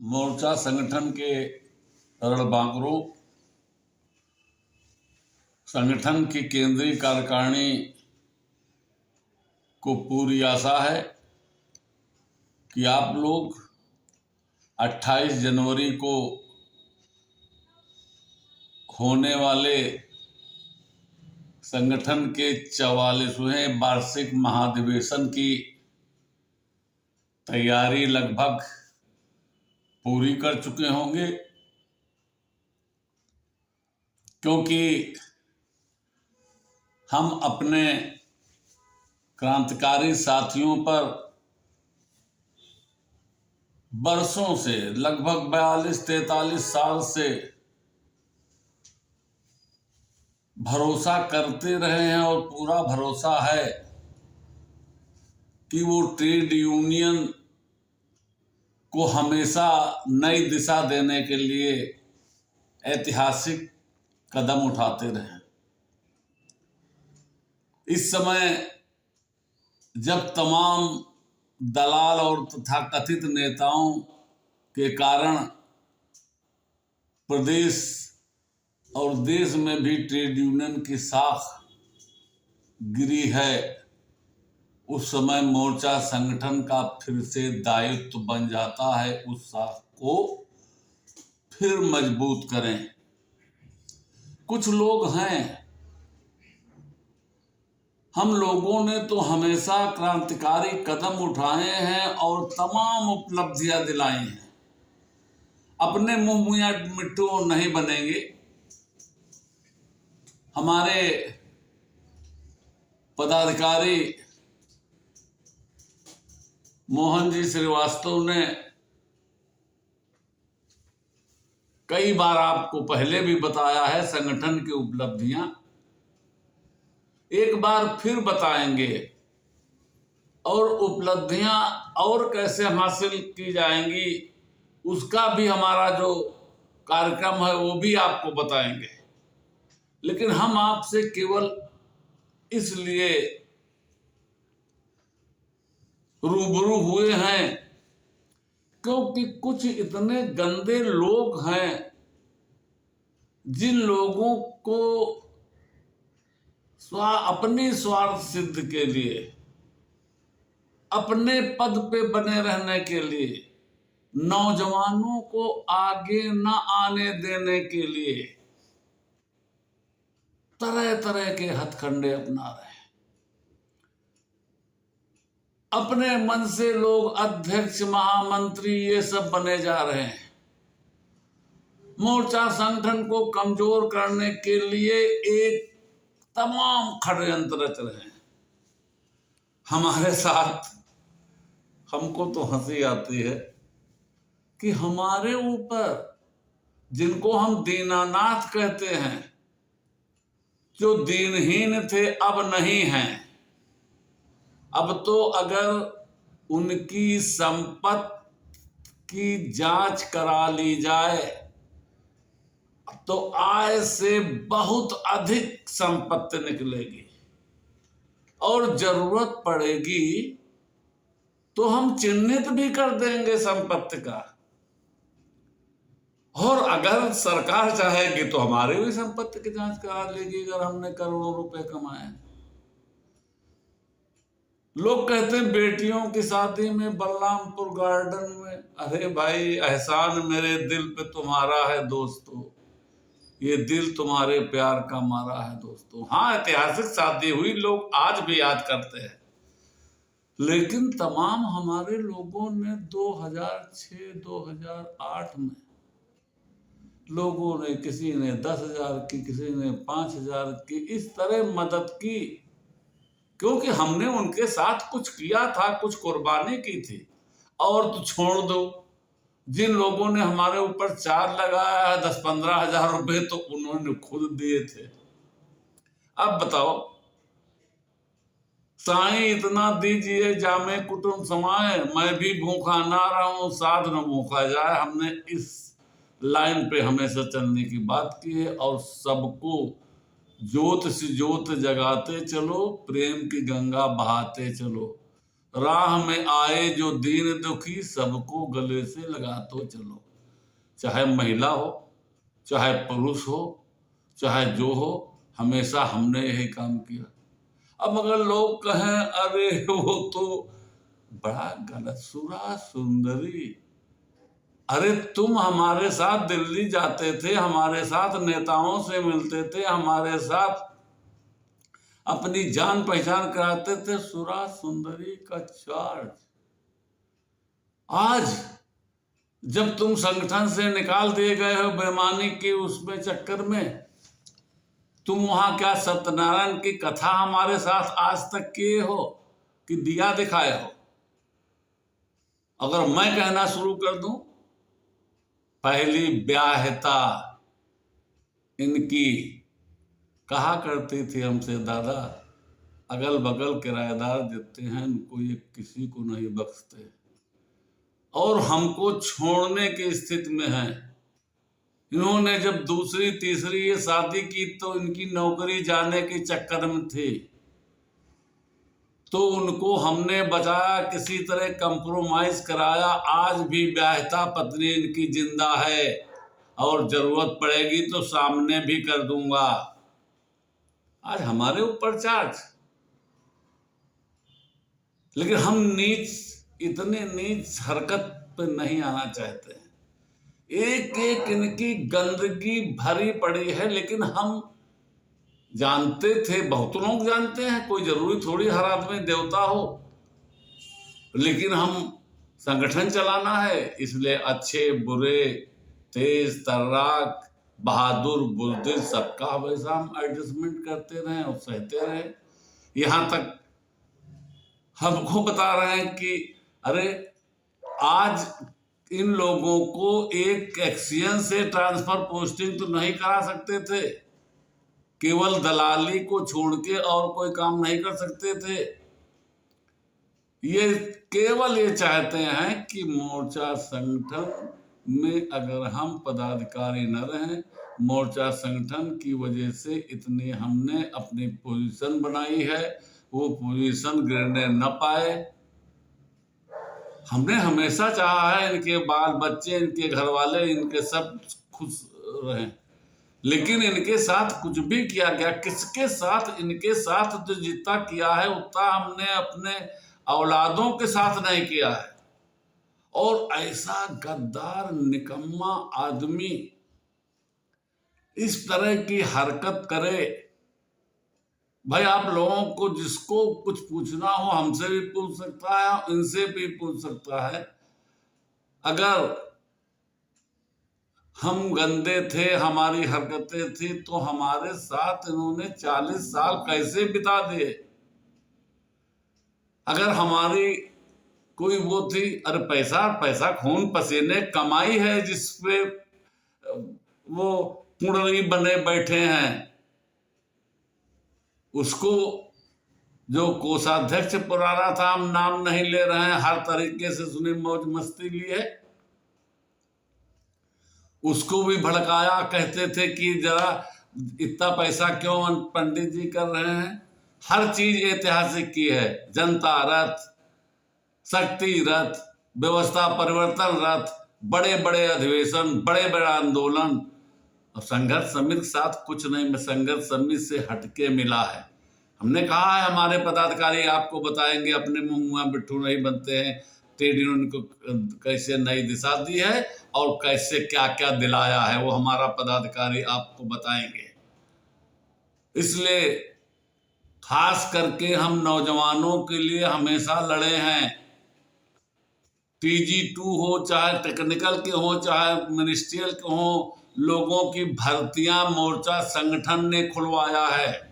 मोर्चा संगठन के रणबांकुरों, संगठन की केंद्रीय कार्यकारिणी को पूरी आशा है कि आप लोग 28 जनवरी को होने वाले संगठन के 44वें वार्षिक महाधिवेशन की तैयारी लगभग पूरी कर चुके होंगे, क्योंकि हम अपने क्रांतिकारी साथियों पर बरसों से, लगभग 42-43 साल से भरोसा करते रहे हैं और पूरा भरोसा है कि वो ट्रेड यूनियन को हमेशा नई दिशा देने के लिए ऐतिहासिक कदम उठाते रहे। इस समय जब तमाम दलाल और तथाकथित नेताओं के कारण प्रदेश और देश में भी ट्रेड यूनियन की साख गिरी है, उस समय मोर्चा संगठन का फिर से दायित्व बन जाता है उस साख को फिर मजबूत करें। कुछ लोग हैं, हम लोगों ने तो हमेशा क्रांतिकारी कदम उठाए हैं और तमाम उपलब्धियां दिलाई हैं, अपने मुंह मिट्टू नहीं बनेंगे। हमारे पदाधिकारी मोहन जी श्रीवास्तव ने कई बार आपको पहले भी बताया है संगठन की उपलब्धियां, एक बार फिर बताएंगे। और उपलब्धियां और कैसे हासिल की जाएंगी उसका भी हमारा जो कार्यक्रम है वो भी आपको बताएंगे। लेकिन हम आपसे केवल इसलिए रूबरू हुए हैं क्योंकि कुछ इतने गंदे लोग हैं जिन लोगों को अपनी स्वार्थ सिद्ध के लिए, अपने पद पे बने रहने के लिए, नौजवानों को आगे न आने देने के लिए तरह तरह के हथकंडे अपना रहे हैं। अपने मन से लोग अध्यक्ष, महामंत्री ये सब बने जा रहे हैं। मोर्चा संगठन को कमजोर करने के लिए एक तमाम षड्यंत्र रच रहे हैं। हमारे साथ हमको तो हंसी आती है कि हमारे ऊपर, जिनको हम दीनानाथ कहते हैं, जो दीनहीन थे अब नहीं हैं। अब तो अगर उनकी संपत्ति की जांच करा ली जाए तो आय से बहुत अधिक संपत्ति निकलेगी और जरूरत पड़ेगी तो हम चिन्हित भी कर देंगे संपत्ति का। और अगर सरकार चाहेगी तो हमारी भी संपत्ति की जांच करा लेगी अगर हमने करोड़ों रुपए कमाए। लोग कहते हैं बेटियों की शादी में बलरामपुर गार्डन में, अरे भाई एहसान मेरे दिल पे तुम्हारा है दोस्तों, ये दिल तुम्हारे प्यार का मारा है दोस्तों। हाँ, ऐतिहासिक शादी हुई, लोग आज भी याद करते हैं, लेकिन तमाम हमारे लोगों ने 2006-2008 में लोगों ने, किसी ने 10,000 की, किसी ने 5,000 की, इस तरह मदद की क्योंकि हमने उनके साथ कुछ किया था, कुछ कुर्बानी की थी। और तो छोड़ दो, जिन लोगों ने हमारे ऊपर चार्ज लगाया है 10-15 हजार रुपए तो उन्होंने खुद दिए थे। अब बताओ, साईं इतना दीजिए जामे कुटुंब समाए, मैं भी भूखा ना रहूं साध न भूखा जाए। हमने इस लाइन पे हमेशा चलने की बात की है और सबको ज्योत से ज्योत जगाते चलो, प्रेम की गंगा बहाते चलो। राह में आए जो दीन दुखी, सबको गले से लगा तो चलो। चाहे महिला हो, चाहे पुरुष हो, चाहे जो हो, हमेशा हमने यही काम किया। अब अगर लोग कहें अरे वो तो बड़ा गलत, सुरा सुंदरी, अरे तुम हमारे साथ दिल्ली जाते थे, हमारे साथ नेताओं से मिलते थे, हमारे साथ अपनी जान पहचान कराते थे, सुरा सुंदरी का चार्ज। आज जब तुम संगठन से निकाल दिए गए हो बेईमानी के उसमें चक्कर में, तुम वहां क्या सत्यनारायण की कथा हमारे साथ आज तक किए हो कि दिया दिखाए हो? अगर मैं कहना शुरू कर दूं, पहली ब्याहता इनकी कहा करती थी हमसे, दादा अगल बगल किराएदार जितने हैं उनको ये किसी को नहीं बख्शते, और हमको छोड़ने की स्थिति में हैं। इन्होंने जब दूसरी तीसरी ये शादी की तो इनकी नौकरी जाने के चक्कर में थी, तो उनको हमने बचाया, किसी तरह कंप्रोमाइज कराया। आज भी ब्याहता पत्नी इनकी जिंदा है और जरूरत पड़ेगी तो सामने भी कर दूंगा। आज हमारे ऊपर चार्ज, लेकिन हम इतने नीच हरकत पे नहीं आना चाहते हैं। एक एक इनकी गंदगी भरी पड़ी है, लेकिन हम जानते थे, बहुत लोग जानते हैं, कोई जरूरी थोड़ी हर आदमी देवता हो, लेकिन हम संगठन चलाना है, इसलिए अच्छे बुरे, तेज तर्राक, बहादुर बुजदिल सबका हमेशा हम एडजस्टमेंट करते रहे और सहते रहे। यहां तक हमको बता रहे हैं कि अरे आज इन लोगों को एक एक्सियन से ट्रांसफर पोस्टिंग तो नहीं करा सकते थे, केवल दलाली को छोड़ के और कोई काम नहीं कर सकते थे। ये केवल ये चाहते हैं कि मोर्चा संगठन में अगर हम पदाधिकारी न रहें, मोर्चा संगठन की वजह से इतनी हमने अपनी पोजीशन बनाई है, वो पोजीशन गिरने न पाए। हमने हमेशा चाहा है इनके बाल बच्चे, इनके घर वाले, इनके सब खुश रहें, लेकिन इनके साथ कुछ भी किया गया, किसके साथ, इनके साथ तो जितना किया है उतना हमने अपने औलादों के साथ नहीं किया है। और ऐसा गद्दार निकम्मा आदमी इस तरह की हरकत करे, भाई आप लोगों को जिसको कुछ पूछना हो हमसे भी पूछ सकता है, इनसे भी पूछ सकता है। अगर हम गंदे थे, हमारी हरकतें थी, तो हमारे साथ इन्होंने 40 साल कैसे बिता दिए? अगर हमारी कोई वो थी, अरे पैसा पैसा खून पसीने कमाई है जिसपे वो पुंडरी बने बैठे हैं, उसको जो कोषाध्यक्ष पुराना था, हम नाम नहीं ले रहे हैं, हर तरीके से सुनी मौज मस्ती ली है, उसको भी भड़काया। कहते थे कि जरा इतना पैसा क्यों पंडित जी कर रहे हैं? हर चीज ऐतिहासिक की है, जनता रथ, शक्ति रथ, व्यवस्था परिवर्तन रथ, बड़े बड़े अधिवेशन, बड़े बड़े आंदोलन। और संघर्ष समिति के साथ कुछ नहीं, मैं संघर्ष समिति से हटके मिला है। हमने कहा है हमारे पदाधिकारी आपको बताएंगे, अपने मुंह बिट्ठू नहीं बनते हैं। ट्रेड यूनियन को कैसे नई दिशा दी है और कैसे क्या क्या दिलाया है, वो हमारा पदाधिकारी आपको बताएंगे। इसलिए खास करके हम नौजवानों के लिए हमेशा लड़े हैं। TG2 हो, चाहे टेक्निकल के हो, चाहे मिनिस्ट्रियल के हो, लोगों की भर्तियां मोर्चा संगठन ने खुलवाया है।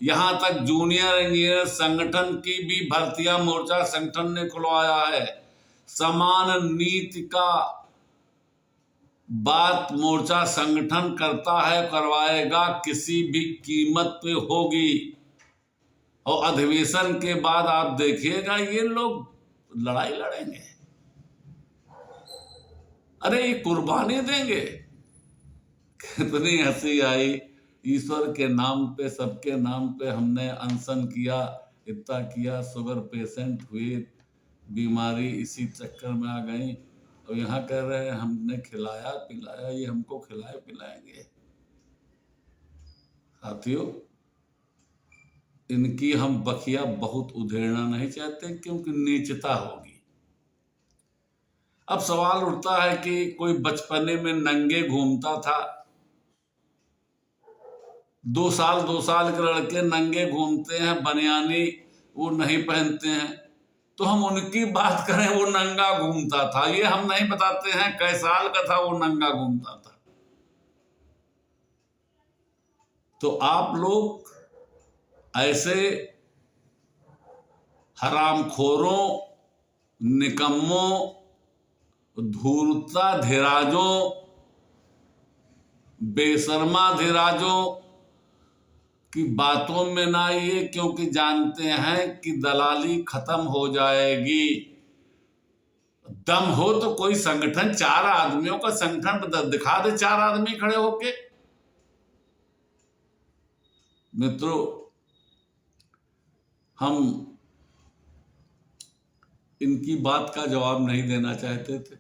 यहां तक जूनियर इंजीनियर संगठन की भी भर्तियां मोर्चा संगठन ने खुलवाया है। समान नीति का बात मोर्चा संगठन करता है, करवाएगा, किसी भी कीमत पे होगी। और अधिवेशन के बाद आप देखिएगा ये लोग लड़ाई लड़ेंगे, अरे ये कुर्बानी देंगे। कितनी हंसी आई। ईश्वर के नाम पे, सबके नाम पे हमने अनशन किया, इतना किया, शुगर पेशेंट हुए, बीमारी इसी चक्कर में आ गई, और यहाँ कह रहे हैं हमने खिलाया पिलाया, ये हमको खिलाए पिलाएंगे। साथियों, इनकी हम बखिया बहुत उधेड़ना नहीं चाहते, क्योंकि नीचता होगी। अब सवाल उठता है कि कोई बचपने में नंगे घूमता था, 2 साल के लड़के नंगे घूमते हैं, बनियानी वो नहीं पहनते हैं, तो हम उनकी बात करें वो नंगा घूमता था। ये हम नहीं बताते हैं कै साल का था वो नंगा घूमता था। तो आप लोग ऐसे हरामखोरों, निकम्मों, धूर्ता धीराजों, बेशर्मा धीराजों की बातों में ना आइए, क्योंकि जानते हैं कि दलाली खत्म हो जाएगी। दम हो तो कोई संगठन, 4 आदमियों का संगठन दिखा दे, 4 आदमी खड़े होके। मित्रों, हम इनकी बात का जवाब नहीं देना चाहते थे,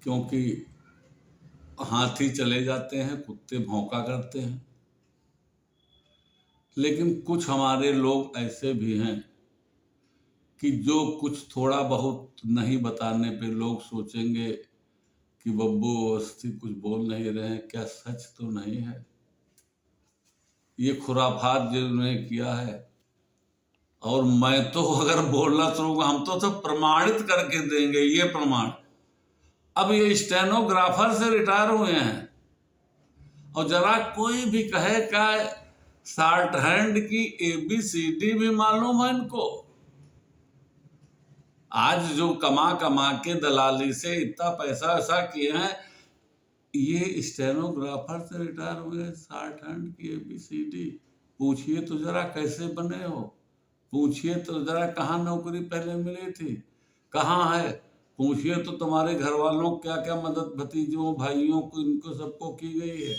क्योंकि हाथी चले जाते हैं, कुत्ते भौंका करते हैं। लेकिन कुछ हमारे लोग ऐसे भी हैं कि जो कुछ थोड़ा बहुत नहीं बताने पे लोग सोचेंगे कि बब्बू अवस्थी कुछ बोल नहीं रहे हैं, क्या सच तो नहीं है। ये खुराफात जिन्होंने किया है, और मैं तो अगर बोलना शुरू, हम तो सब प्रमाणित करके देंगे। ये प्रमाण, अब ये स्टेनोग्राफर से रिटायर हुए हैं, और जरा कोई भी कहे का शॉर्ट हैंड की ABCD भी मालूम है इनको। आज जो कमा कमा के दलाली से इतना पैसा ऐसा किए हैं, ये स्टेनोग्राफर से रिटायर हुए, शॉर्ट हैंड की ABCD। पूछिए तो जरा कैसे बने हो, पूछिए तो जरा कहाँ नौकरी पहले मिली थी, कहाँ है, पूछिए तो तुम्हारे घर वालों क्या क्या मदद भतीजों भाइयों को इनको सबको की गई है।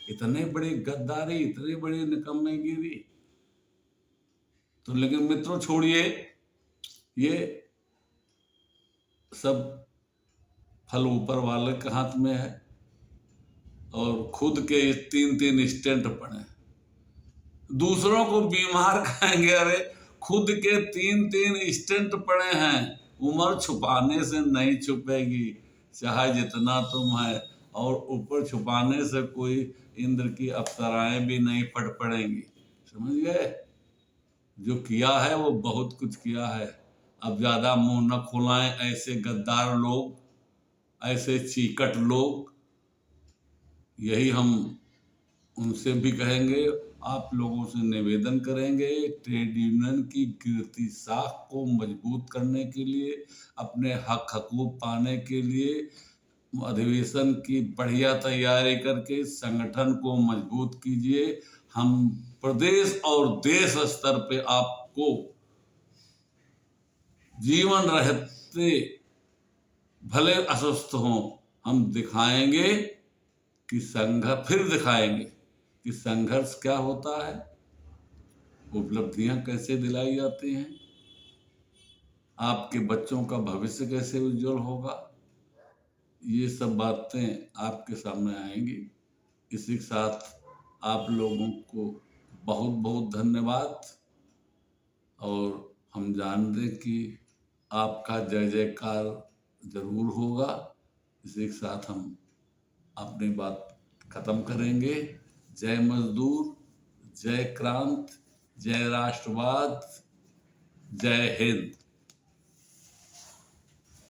इतने बड़ी गद्दारी, इतनी बड़ी निकम्मेगिरी। तो लेकिन मित्रों छोड़िए, ये सब फल ऊपर वाले के हाथ में है, और खुद के 3-3 स्टेंट पड़े, दूसरों को बीमार कहेंगे। अरे खुद के 3-3 स्टेंट पड़े हैं, उम्र छुपाने से नहीं छुपेगी, चाहे जितना तुम है, और ऊपर छुपाने से कोई इंद्र की अप्सराएं भी नहीं फट पड़ेंगी। समझ गए? जो किया है वो बहुत कुछ किया है। अब ज्यादा मुंह न खुलाएं ऐसे गद्दार लोग, ऐसे चीकट लोग। यही हम उनसे भी कहेंगे, आप लोगों से निवेदन करेंगे, ट्रेड यूनियन की गिरती साख को मजबूत करने के लिए, अपने हक हकूक पाने के लिए अधिवेशन की बढ़िया तैयारी करके संगठन को मजबूत कीजिए। हम प्रदेश और देश स्तर पे आपको जीवन रहते भले अस्वस्थ हों, हम दिखाएंगे कि दिखाएंगे कि संघर्ष क्या होता है, उपलब्धियां कैसे दिलाई जाती हैं, आपके बच्चों का भविष्य कैसे उज्जवल होगा। ये सब बातें आपके सामने आएंगी। इसी के साथ आप लोगों को बहुत बहुत धन्यवाद, और हम जानते कि आपका जय जयकार जरूर होगा। इसी के साथ हम अपनी बात खत्म करेंगे। जय मजदूर, जय क्रांति, जय राष्ट्रवाद, जय हिंद।